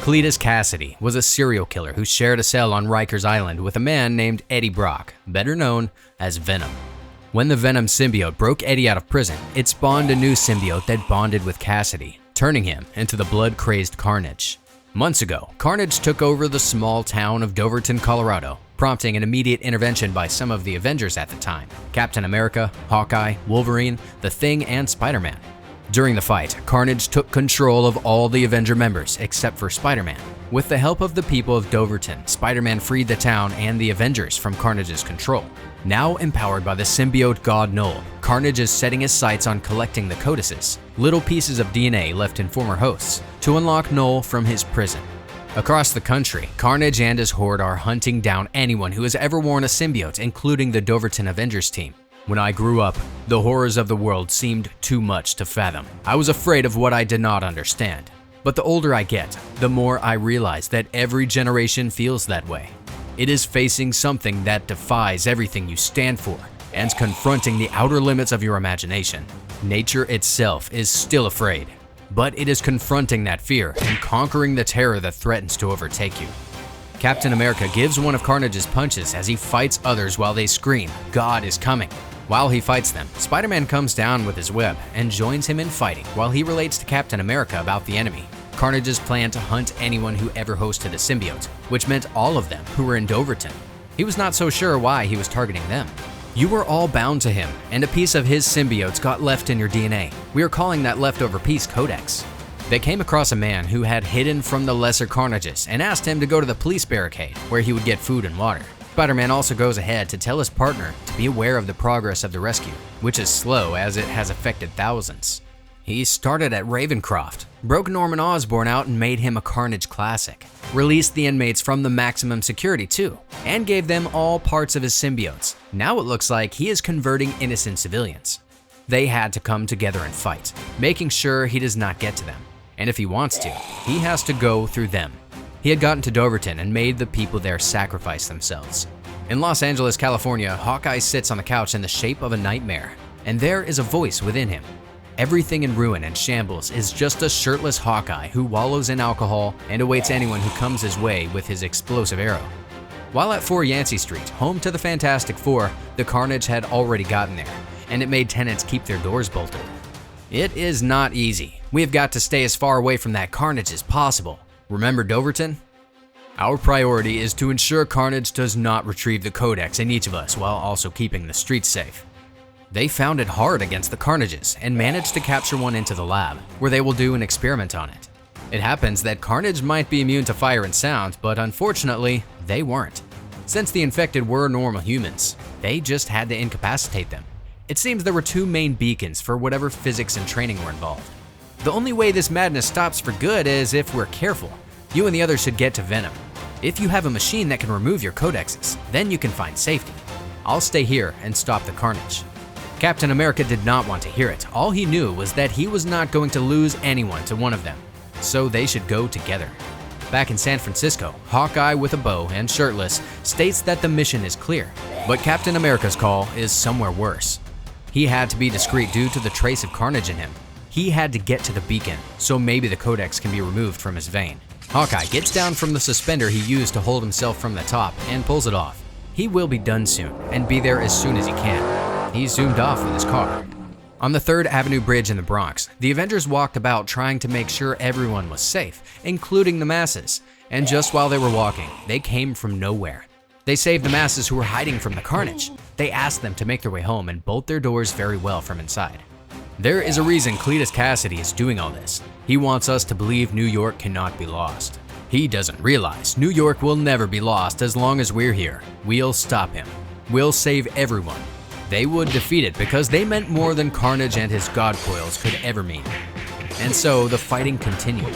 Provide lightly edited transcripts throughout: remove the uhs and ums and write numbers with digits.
Cletus Kasady was a serial killer who shared a cell on Rikers Island with a man named Eddie Brock, better known as Venom. When the Venom symbiote broke Eddie out of prison, it spawned a new symbiote that bonded with Kasady, turning him into the blood-crazed Carnage. Months ago, Carnage took over the small town of Doverton, Colorado, prompting an immediate intervention by some of the Avengers at the time: Captain America, Hawkeye, Wolverine, The Thing, and Spiderman. During the fight, Carnage took control of all the Avenger members except for Spiderman. With the help of the people of Doverton, Spiderman freed the town and the Avengers from Carnage's control. Now empowered by the symbiote god Null, Carnage is setting his sights on collecting the codices, little pieces of DNA left in former hosts, to unlock Null from his prison. Across the country, Carnage and his horde are hunting down anyone who has ever worn a symbiote, including the Doverton Avengers team. When I grew up, the horrors of the world seemed too much to fathom. I was afraid of what I did not understand. But the older I get, the more I realize that every generation feels that way. It is facing something that defies everything you stand for and confronting the outer limits of your imagination. Nature itself is still afraid, but it is confronting that fear and conquering the terror that threatens to overtake you. Captain America gives one of Carnage's punches as he fights others while they scream, "God is coming." While he fights them, Spider-Man comes down with his web and joins him in fighting while he relates to Captain America about the enemy. Carnage's plan to hunt anyone who ever hosted a symbiote, which meant all of them who were in Doverton. He was not so sure why he was targeting them. You were all bound to him, and a piece of his symbiotes got left in your DNA. We are calling that leftover piece Codex. They came across a man who had hidden from the lesser Carnages and asked him to go to the police barricade, where he would get food and water. Spider-Man also goes ahead to tell his partner to be aware of the progress of the rescue, which is slow as it has affected thousands. He started at Ravencroft, broke Norman Osborn out and made him a Carnage classic, released the inmates from the maximum security too, and gave them all parts of his symbiotes. Now it looks like he is converting innocent civilians. They had to come together and fight, making sure he does not get to them. And if he wants to, he has to go through them. He had gotten to Doverton and made the people there sacrifice themselves. In Los Angeles, California, Hawkeye sits on the couch in the shape of a nightmare, and there is a voice within him. Everything in ruin and shambles is just a shirtless Hawkeye who wallows in alcohol and awaits anyone who comes his way with his explosive arrow. While at 4 Yancey Street, home to the Fantastic Four, the Carnage had already gotten there, and it made tenants keep their doors bolted. It is not easy. We have got to stay as far away from that Carnage as possible. Remember Doverton? Our priority is to ensure Carnage does not retrieve the Codex in each of us while also keeping the streets safe. They found it hard against the Carnages and managed to capture one into the lab, where they will do an experiment on it. It happens that Carnage might be immune to fire and sound, but unfortunately, they weren't. Since the infected were normal humans, they just had to incapacitate them. It seems there were 2 main beacons for whatever physics and training were involved. The only way this madness stops for good is if we're careful. You and the others should get to Venom. If you have a machine that can remove your codexes, then you can find safety. I'll stay here and stop the Carnage. Captain America did not want to hear it. All he knew was that he was not going to lose anyone to one of them, so they should go together. Back in San Francisco, Hawkeye with a bow and shirtless states that the mission is clear, but Captain America's call is somewhere worse. He had to be discreet due to the trace of Carnage in him. He had to get to the beacon, so maybe the Codex can be removed from his vein. Hawkeye gets down from the suspender he used to hold himself from the top and pulls it off. He will be done soon and be there as soon as he can. He zoomed off with his car. On the 3rd Avenue Bridge in the Bronx, the Avengers walked about trying to make sure everyone was safe, including the masses. And just while they were walking, they came from nowhere. They saved the masses who were hiding from the Carnage. They asked them to make their way home and bolt their doors very well from inside. There is a reason Cletus Kasady is doing all this. He wants us to believe New York cannot be lost. He doesn't realize New York will never be lost as long as we're here. We'll stop him. We'll save everyone. They would defeat it because they meant more than Carnage and his god coils could ever mean. And so the fighting continued.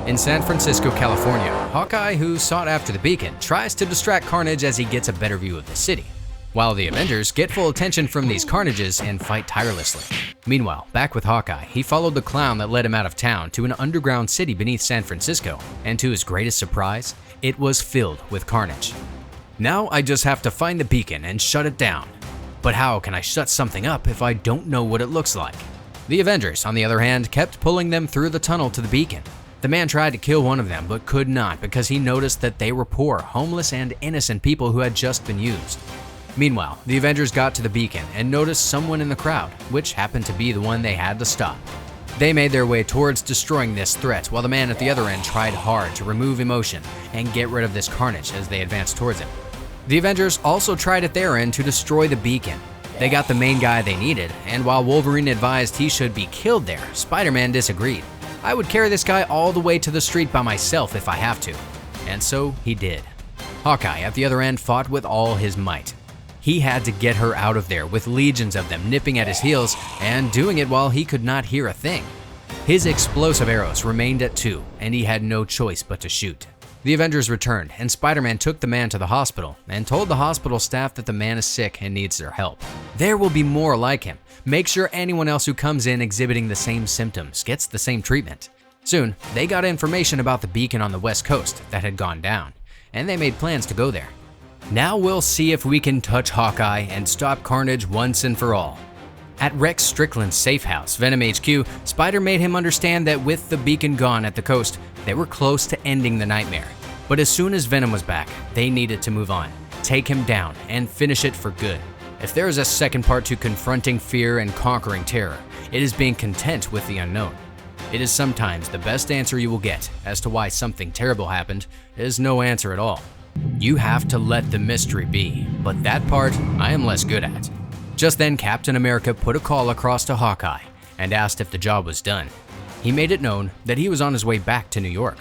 In San Francisco, California, Hawkeye, who sought after the beacon, tries to distract Carnage as he gets a better view of the city, while the Avengers get full attention from these Carnages and fight tirelessly. Meanwhile, back with Hawkeye, he followed the clown that led him out of town to an underground city beneath San Francisco, and to his greatest surprise, it was filled with Carnage. Now I just have to find the beacon and shut it down. But how can I shut something up if I don't know what it looks like? The Avengers, on the other hand, kept pulling them through the tunnel to the beacon. The man tried to kill one of them but could not because he noticed that they were poor, homeless, and innocent people who had just been used. Meanwhile, the Avengers got to the beacon and noticed someone in the crowd, which happened to be the one they had to stop. They made their way towards destroying this threat while the man at the other end tried hard to remove emotion and get rid of this Carnage as they advanced towards him. The Avengers also tried at their end to destroy the beacon. They got the main guy they needed, and while Wolverine advised he should be killed there, Spider-Man disagreed. "I would carry this guy all the way to the street by myself if I have to." And so he did. Hawkeye at the other end fought with all his might. He had to get her out of there with legions of them nipping at his heels and doing it while he could not hear a thing. His explosive arrows remained at 2, and he had no choice but to shoot. The Avengers returned, and Spider-Man took the man to the hospital and told the hospital staff that the man is sick and needs their help. There will be more like him. Make sure anyone else who comes in exhibiting the same symptoms gets the same treatment. Soon, they got information about the beacon on the West Coast that had gone down, and they made plans to go there. Now we'll see if we can touch Hawkeye and stop Carnage once and for all. At Rex Strickland's safe house, Venom HQ, Spider made him understand that with the beacon gone at the coast, they were close to ending the nightmare. But as soon as Venom was back, they needed to move on, take him down, and finish it for good. If there is a second part to confronting fear and conquering terror, it is being content with the unknown. It is sometimes the best answer you will get as to why something terrible happened is no answer at all. You have to let the mystery be, but that part I am less good at. Just then, Captain America put a call across to Hawkeye and asked if the job was done. He made it known that he was on his way back to New York.